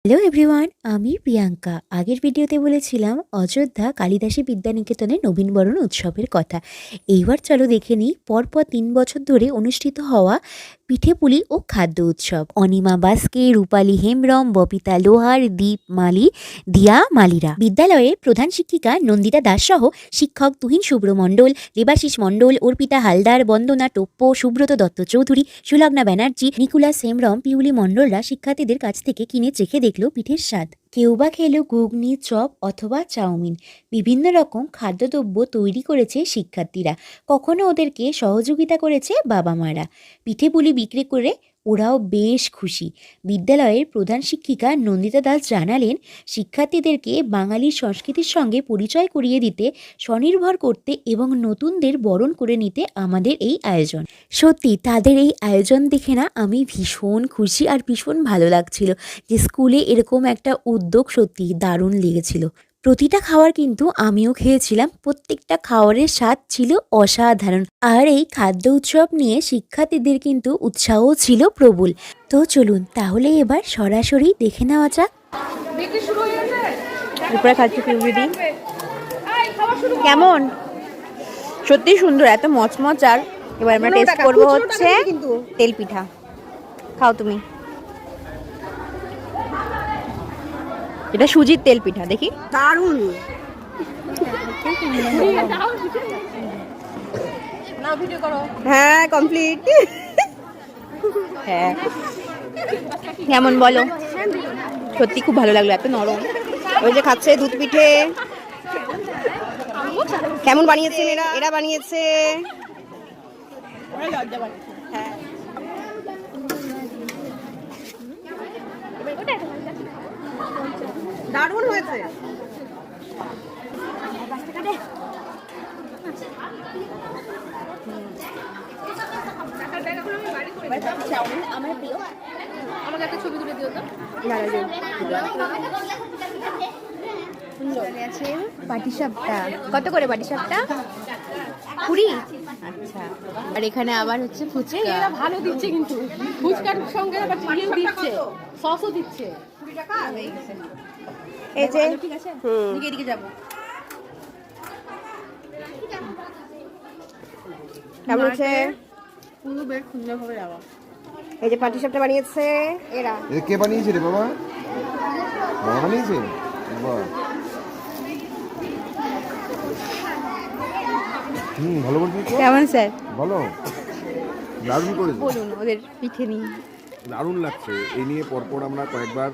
Hello everyone, আমি প্রিয়াঙ্কা। আগের ভিডিওতে বলেছিলাম অযোধ্যা কালিদাসী বিদ্যানিকেতনে নবীনবরণ উৎসবের কথা। এইবার চলো দেখে নিই পরপর 3 বছর ধরে অনুষ্ঠিত হওয়া পিঠেপুলি ও খাদ্য উৎসব। অনিমা বাস্কে, রূপালী হেমব্রম, ববিতা লোহার, দীপ মালি, দিয়া মালিরা। বিদ্যালয়ের প্রধান শিক্ষিকা নন্দিতা দাস সহ শিক্ষক তুহিন শুভ্র মণ্ডল, দেবাশিস মণ্ডল, অর্পিতা হালদার, বন্দনা টোপ্পো, সুব্রত দত্ত চৌধুরী, সুলগ্না ব্যানার্জি, নিকুলাস হেমব্রম, পিউলি মণ্ডলরা শিক্ষার্থীদের কাছ থেকে কিনে চেখে দেখলো পিঠের স্বাদ। কেউ বা খেলো ঘুগনি, চপ অথবা চাউমিন। বিভিন্ন রকম খাদ্যদ্রব্য তৈরি করেছে শিক্ষার্থীরা, কখনো ওদেরকে সহযোগিতা করেছে বাবা মারা। পিঠেপুলি বিক্রি করে ওরাও বেশ খুশি। বিদ্যালয়ের প্রধান শিক্ষিকা নন্দিতা দাস জানালেন, শিক্ষার্থীদেরকে বাঙালির সংস্কৃতির সঙ্গে পরিচয় করিয়ে দিতে, স্বনির্ভর করতে এবং নতুনদের বরণ করে নিতে আমাদের এই আয়োজন। সত্যি তাদের এই আয়োজন দেখে না আমি ভীষণ খুশি আর ভীষণ ভালো লাগছিল যে স্কুলে এরকম একটা উদ্যোগ সত্যি দারুণ লেগেছিল। প্রতিটা খাবার কিন্তু আমিও খেয়েছিলাম, প্রত্যেকটা খাবারের স্বাদ ছিল অসাধারণ। আর এই খাদ্য উৎসব নিয়ে শিক্ষার্থীদের কিন্তু উৎসাহ ছিল প্রবল। তো চলুন তাহলে এবার সরাসরি দেখে নেওয়া যাক। দুপুরে খাচ্ছি পিউরিদি। কেমন? সত্যি সুন্দর, এত মচমচ। আর এবার আমরা টেস্ট করবো হচ্ছে তেল পিঠা। খাও তুমি। এটা সুজির তেল পিঠা, দেখি। দারুণ। হ্যাঁ, কমপ্লিট। হ্যাঁ, কেমন বলো? সত্যি খুব ভালো লাগলো, এত নরম। ওই যে খাচ্ছে দুধ পিঠে। কেমন বানিয়েছে এরা বানিয়েছে। হ্যাঁ, দারুণ হয়েছে। আমার প্রিয়, আমাকে একটা ছবি তুলে দিও তো। পাটিসাপটা কত করে? পাটিসাপটা 20। আচ্ছা। আর এখানে আবার হচ্ছে ফুচকা। এরা ভালো দিচ্ছে, কিন্তু ফুচকার সঙ্গে আবার চিকেন দিচ্ছে, সসও দিচ্ছে। এই যে ঠিক আছে, এদিকে যাবো। কেমন হচ্ছে? পুরো বেড সুন্দরভাবে যাওয়া। এই যে পাটিসাপটা বানিয়েছে এরা। কে বানিয়েছে রে বাবা? বাবা বানিয়েছে? বাহ, ভালো বলছিস তো? কেমন স্যার? ভালো, দারুণ করেছে। বলুন ওদের পিঠে নিয়ে। দারুণ লাগছে। এই নিয়ে পরপর আমরা কয়েকবার